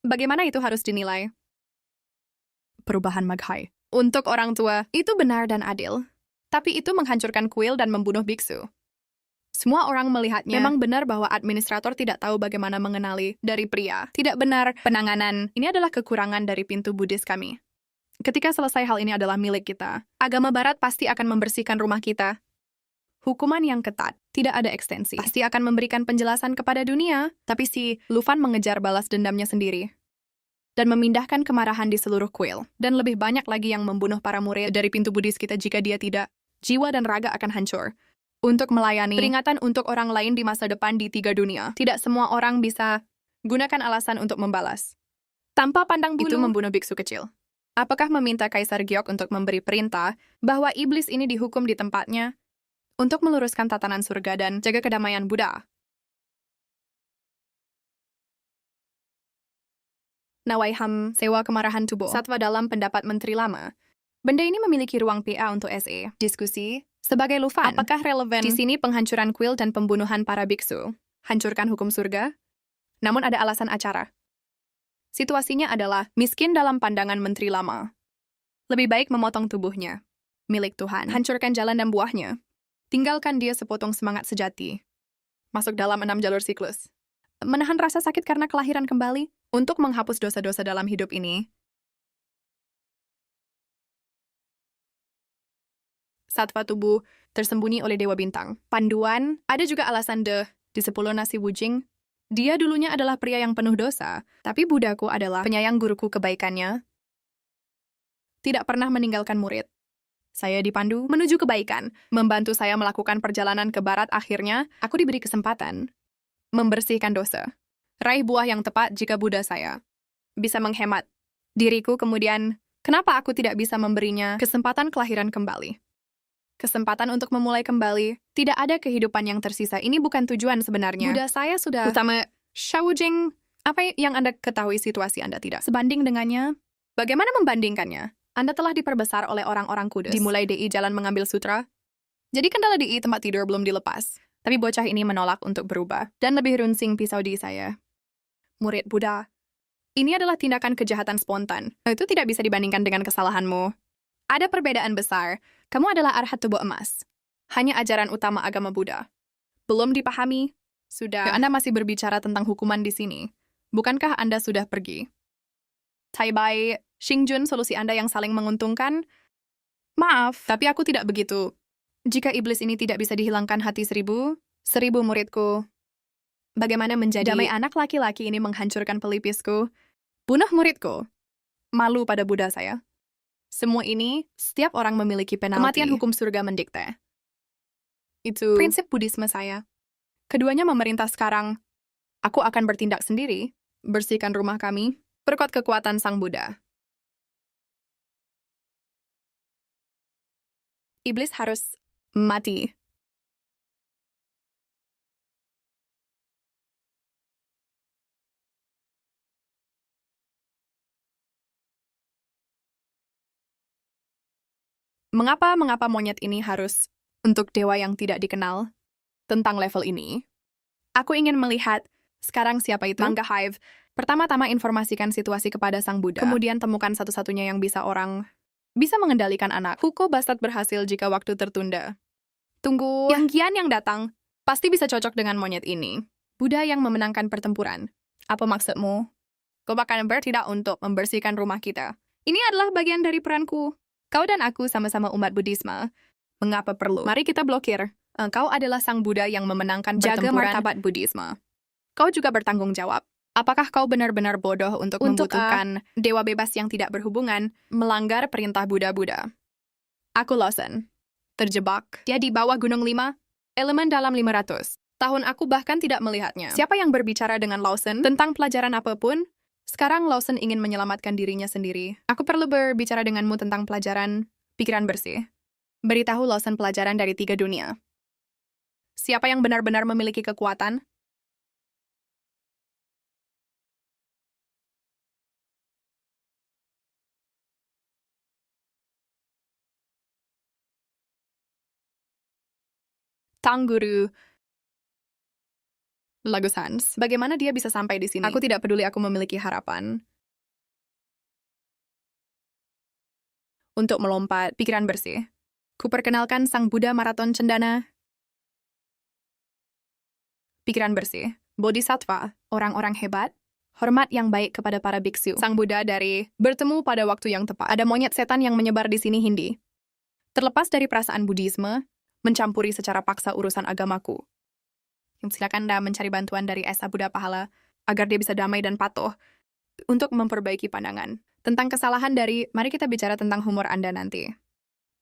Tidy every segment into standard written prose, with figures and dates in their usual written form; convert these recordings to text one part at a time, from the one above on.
Bagaimana itu harus dinilai? Perubahan Maghai. Untuk orang tua, itu benar dan adil. Tapi itu menghancurkan kuil dan membunuh biksu. Semua orang melihatnya. Memang benar bahwa administrator tidak tahu bagaimana mengenali dari pria. Tidak benar penanganan. Ini adalah kekurangan dari pintu Buddhis kami. Ketika selesai hal ini adalah milik kita. Agama Barat pasti akan membersihkan rumah kita. Hukuman yang ketat, tidak ada ekstensi. Pasti akan memberikan penjelasan kepada dunia. Tapi si Lufan mengejar balas dendamnya sendiri. Dan memindahkan kemarahan di seluruh kuil. Dan lebih banyak lagi yang membunuh para murid dari pintu Buddhis kita jika dia tidak. Jiwa dan raga akan hancur. Untuk melayani peringatan untuk orang lain di masa depan di 3 dunia. Tidak semua orang bisa gunakan alasan untuk membalas. Tanpa pandang bulu. Itu membunuh biksu kecil. Apakah meminta Kaisar Giok untuk memberi perintah bahwa iblis ini dihukum di tempatnya untuk meluruskan tatanan surga dan jaga kedamaian Buddha? Nawaiham sewa kemarahan tubuh. Satwa dalam pendapat Menteri Lama. Benda ini memiliki ruang PA untuk SE. Diskusi. Sebagai Lufan, apakah relevan di sini penghancuran kuil dan pembunuhan para biksu? Hancurkan hukum surga? Namun ada alasan acara. Situasinya adalah miskin dalam pandangan Menteri Lama. Lebih baik memotong tubuhnya. Milik Tuhan. Hancurkan jalan dan buahnya. Tinggalkan dia sepotong semangat sejati. Masuk dalam 6 jalur siklus. Menahan rasa sakit karena kelahiran kembali. Untuk menghapus dosa-dosa dalam hidup ini. Satwa tubuh tersembunyi oleh Dewa Bintang. Panduan, ada juga alasan di 10 nasi wujing. Dia dulunya adalah pria yang penuh dosa, tapi Buddhaku adalah penyayang guruku kebaikannya. Tidak pernah meninggalkan murid. Saya dipandu menuju kebaikan, membantu saya melakukan perjalanan ke barat. Akhirnya, aku diberi kesempatan membersihkan dosa. Raih buah yang tepat jika Buddha saya bisa menghemat diriku. Kemudian, kenapa aku tidak bisa memberinya kesempatan kelahiran kembali? Kesempatan untuk memulai kembali. Tidak ada kehidupan yang tersisa. Ini bukan tujuan sebenarnya. Buddha saya sudah utama Shaojing. Apa yang Anda ketahui situasi Anda tidak sebanding dengannya? Bagaimana membandingkannya? Anda telah diperbesar oleh orang-orang kudus. Dimulai DI jalan mengambil sutra. Jadi kendala DI tempat tidur belum dilepas. Tapi bocah ini menolak untuk berubah. Dan lebih runsing pisau di saya. Murid Buddha. Ini adalah tindakan kejahatan spontan. Itu tidak bisa dibandingkan dengan kesalahanmu. Ada perbedaan besar. Kamu adalah arhat tubuh emas. Hanya ajaran utama agama Buddha. Belum dipahami? Sudah. Anda masih berbicara tentang hukuman di sini. Bukankah Anda sudah pergi? Tai-bai, Xingjun, solusi Anda yang saling menguntungkan? Maaf, tapi aku tidak begitu. Jika iblis ini tidak bisa dihilangkan hati 1000 muridku. Bagaimana menjadi damai anak laki-laki ini menghancurkan pelipisku? Bunuh muridku. Malu pada Buddha saya. Semua ini, setiap orang memiliki penalti. Kematian hukum surga mendikte. Itu prinsip Buddhisme saya. Keduanya memerintah sekarang. Aku akan bertindak sendiri, bersihkan rumah kami, perkuat kekuatan Sang Buddha. Iblis harus mati. Mengapa monyet ini harus untuk dewa yang tidak dikenal? Tentang level ini, aku ingin melihat sekarang siapa itu? Mangga Hive. Pertama-tama informasikan situasi kepada Sang Buddha. Kemudian temukan satu-satunya yang bisa mengendalikan anak. Huko Bastard berhasil jika waktu tertunda. Tunggu, yang Gian yang datang pasti bisa cocok dengan monyet ini. Buddha yang memenangkan pertempuran. Apa maksudmu? Kau bahkan bertindak untuk membersihkan rumah kita. Ini adalah bagian dari peranku. Kau dan aku sama-sama umat Buddhisme. Mengapa perlu? Mari kita blokir. Kau adalah Sang Buddha yang memenangkan pertempuran. Jaga martabat Buddhisme. Kau juga bertanggung jawab. Apakah kau benar-benar bodoh untuk membutuhkan dewa bebas yang tidak berhubungan, melanggar perintah Buddha-Buddha? Aku Lawson. Terjebak. Dia di bawah Gunung 5, elemen dalam 500. Tahun aku bahkan tidak melihatnya. Siapa yang berbicara dengan Lawson tentang pelajaran apapun? Sekarang Lawson ingin menyelamatkan dirinya sendiri. Aku perlu berbicara denganmu tentang pelajaran pikiran bersih. Beritahu Lawson pelajaran dari 3 dunia. Siapa yang benar-benar memiliki kekuatan? Tang Guru. Lagu Sans. Bagaimana dia bisa sampai di sini? Aku tidak peduli, aku memiliki harapan. Untuk melompat, pikiran bersih. Kuperkenalkan sang Buddha maraton cendana. Pikiran bersih. Bodhisattva, orang-orang hebat. Hormat yang baik kepada para biksu. Sang Buddha dari bertemu pada waktu yang tepat. Ada monyet setan yang menyebar di sini Hindi. Terlepas dari perasaan Buddhisme, mencampuri secara paksa urusan agamaku. Silakan Anda mencari bantuan dari Esa Buddha Pahala agar dia bisa damai dan patuh untuk memperbaiki pandangan. Tentang kesalahan dari, mari kita bicara tentang humor Anda nanti.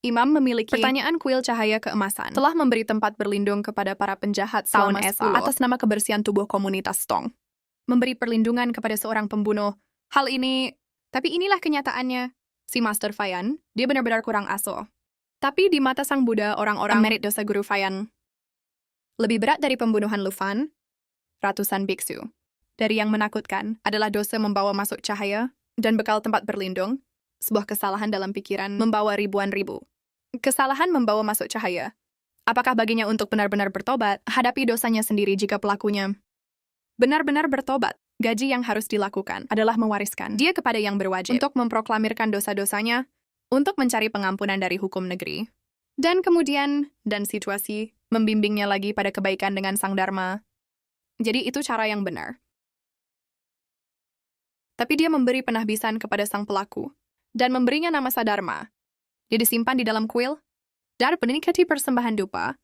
Imam memiliki pertanyaan kuil cahaya keemasan. Telah memberi tempat berlindung kepada para penjahat tahun Esa atas nama kebersihan tubuh komunitas Tong. Memberi perlindungan kepada seorang pembunuh. Hal ini, tapi inilah kenyataannya. Si Master Fayan, dia benar-benar kurang aso. Tapi di mata sang Buddha, orang-orang merit dosa Guru Fayan lebih berat dari pembunuhan Lufan, ratusan biksu. Dari yang menakutkan adalah dosa membawa masuk cahaya dan bekal tempat berlindung, sebuah kesalahan dalam pikiran membawa ribuan ribu. Kesalahan membawa masuk cahaya. Apakah baginya untuk benar-benar bertobat, hadapi dosanya sendiri jika pelakunya benar-benar bertobat? Gaji yang harus dilakukan adalah mewariskan dia kepada yang berwajib untuk memproklamirkan dosa-dosanya, untuk mencari pengampunan dari hukum negeri. Dan kemudian, dan situasi, membimbingnya lagi pada kebaikan dengan sang Dharma. Jadi itu cara yang benar. Tapi dia memberi penahbisan kepada sang pelaku, dan memberinya nama Sadharma. Dia disimpan di dalam kuil, dan menikmati persembahan dupa.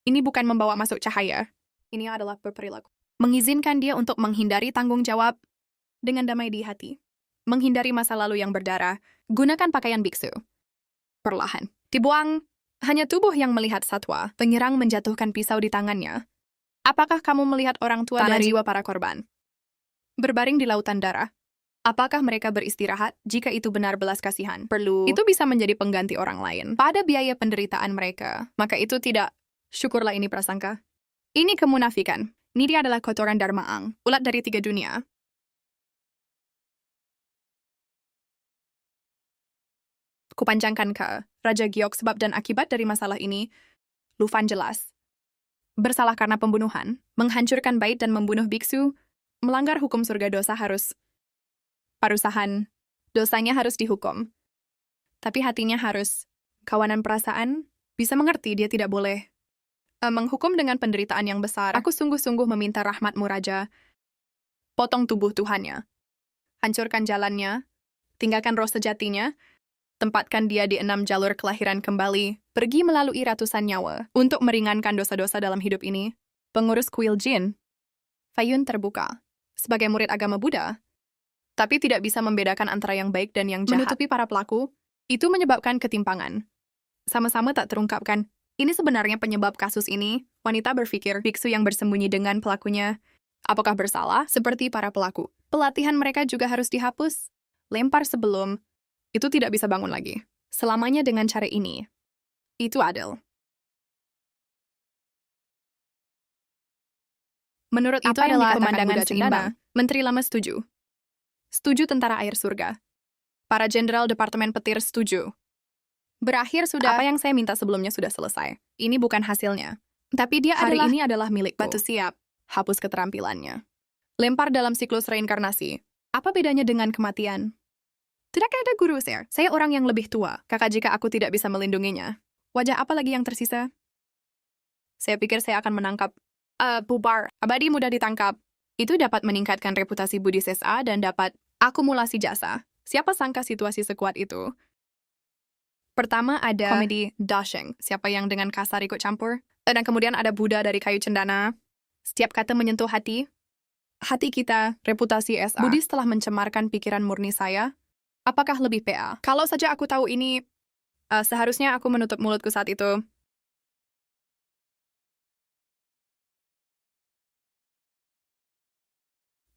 Ini bukan membawa masuk cahaya. Ini adalah berperilaku. Mengizinkan dia untuk menghindari tanggung jawab dengan damai di hati. Menghindari masa lalu yang berdarah, gunakan pakaian biksu. Perlahan. Dibuang, hanya tubuh yang melihat satwa. Penyerang menjatuhkan pisau di tangannya. Apakah kamu melihat orang tua dan jiwa para korban berbaring di lautan darah? Apakah mereka beristirahat jika itu benar belas kasihan? Perlu. Itu bisa menjadi pengganti orang lain pada biaya penderitaan mereka. Maka itu tidak. Syukurlah ini prasangka. Ini kemunafikan. Ini dia adalah kotoran Dharma Ang, ulat dari 3 dunia. Kupanjangkan ke Raja Giok sebab dan akibat dari masalah ini. Lufan jelas bersalah karena pembunuhan, menghancurkan bait dan membunuh biksu, melanggar hukum surga dosa harus parusahan. Dosanya harus dihukum. Tapi hatinya harus kawanan perasaan, bisa mengerti dia tidak boleh menghukum dengan penderitaan yang besar. Aku sungguh-sungguh meminta rahmatmu, Raja. Potong tubuh Tuhannya. Hancurkan jalannya. Tinggalkan roh sejatinya. Tempatkan dia di 6 jalur kelahiran kembali. Pergi melalui ratusan nyawa. Untuk meringankan dosa-dosa dalam hidup ini. Pengurus kuil Jin. Fayun terbuka. Sebagai murid agama Buddha. Tapi tidak bisa membedakan antara yang baik dan yang jahat. Menutupi para pelaku. Itu menyebabkan ketimpangan. Sama-sama tak terungkapkan. Ini sebenarnya penyebab kasus ini. Wanita berpikir biksu yang bersembunyi dengan pelakunya. Apakah bersalah? Seperti para pelaku. Pelatihan mereka juga harus dihapus. Lempar sebelum. Itu tidak bisa bangun lagi. Selamanya dengan cara ini. Itu adil. Menurut itu adalah pemandangan seimbang. Menteri Lama setuju. Setuju tentara air surga. Para jenderal Departemen Petir setuju. Berakhir sudah. Apa yang saya minta sebelumnya sudah selesai. Ini bukan hasilnya. Tapi dia hari ini adalah milikku. Batu siap. Hapus keterampilannya. Lempar dalam siklus reinkarnasi. Apa bedanya dengan kematian? Tidakkah ada guru, Sir? Saya orang yang lebih tua. Kakak jika aku tidak bisa melindunginya. Wajah apa lagi yang tersisa? Saya pikir saya akan menangkap. Bubar. Abadi mudah ditangkap. Itu dapat meningkatkan reputasi Budi SA dan dapat akumulasi jasa. Siapa sangka situasi sekuat itu? Pertama ada komedi dashing, siapa yang dengan kasar ikut campur. Dan kemudian ada Buddha dari kayu cendana. Setiap kata menyentuh hati. Hati kita, reputasi SA. Buddhis telah mencemarkan pikiran murni saya. Apakah lebih PA? Kalau saja aku tahu ini, seharusnya aku menutup mulutku saat itu.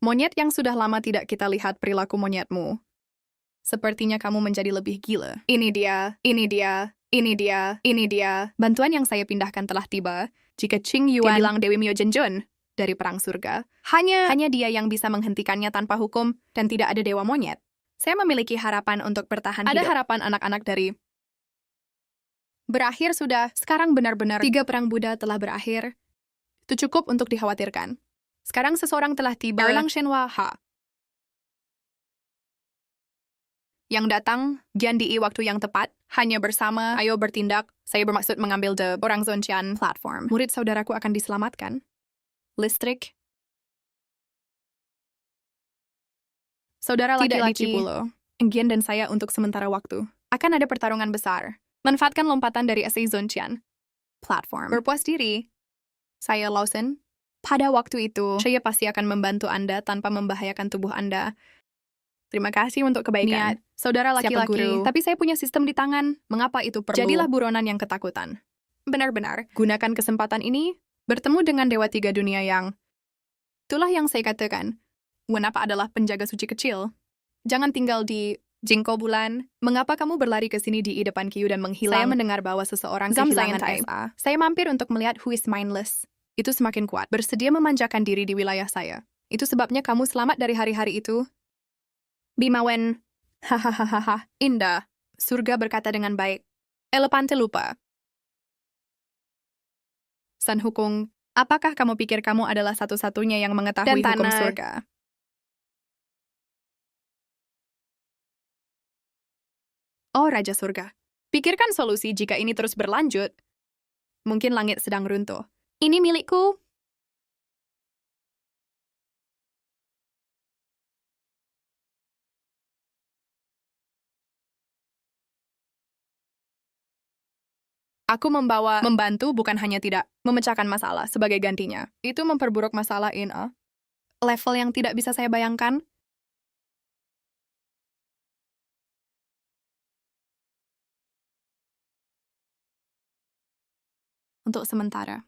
Monyet yang sudah lama tidak kita lihat perilaku monyetmu. Sepertinya kamu menjadi lebih gila. Ini dia, ini dia, ini dia, ini dia. Bantuan yang saya pindahkan telah tiba. Jika Qing Yuan bilang Dewi Myo Jenjun dari Perang Surga, hanya dia yang bisa menghentikannya tanpa hukum dan tidak ada dewa monyet. Saya memiliki harapan untuk bertahan hidup. Ada harapan anak-anak dari berakhir sudah. Sekarang benar-benar 3 perang Buddha telah berakhir. Itu cukup untuk dikhawatirkan. Sekarang seseorang telah tiba. Erlang Shenhua Ha. Yang datang, Gian di waktu yang tepat, hanya bersama, ayo bertindak. Saya bermaksud mengambil the orang Zontian platform. Murid saudaraku akan diselamatkan. Listrik. Saudara laki-laki, Gian dan saya untuk sementara waktu. Akan ada pertarungan besar. Manfaatkan lompatan dari SA Zontian platform. Berpuas diri. Saya Lawson. Pada waktu itu, saya pasti akan membantu Anda tanpa membahayakan tubuh Anda. Terima kasih untuk kebaikan. Niat, saudara laki-laki, tapi saya punya sistem di tangan. Mengapa itu perlu? Jadilah buronan yang ketakutan. Benar-benar, gunakan kesempatan ini, bertemu dengan Dewa Tiga Dunia yang... Itulah yang saya katakan. Mengapa adalah penjaga suci kecil? Jangan tinggal di Jingko Bulan. Mengapa kamu berlari ke sini di depan Kiyu dan menghilang? Saya mendengar bahwa seseorang kehilangan SA. Saya mampir untuk melihat Who is Mindless. Itu semakin kuat, bersedia memanjakan diri di wilayah saya. Itu sebabnya kamu selamat dari hari-hari itu. Bimawen, hahaha, indah. Surga berkata dengan baik. Elepante lupa. San Hukung, apakah kamu pikir kamu adalah satu-satunya yang mengetahui hukum surga? Oh, Raja Surga. Pikirkan solusi jika ini terus berlanjut. Mungkin langit sedang runtuh. Ini milikku. Aku membantu bukan hanya tidak memecahkan masalah sebagai gantinya. Itu memperburuk masalah in a level yang tidak bisa saya bayangkan. Untuk sementara.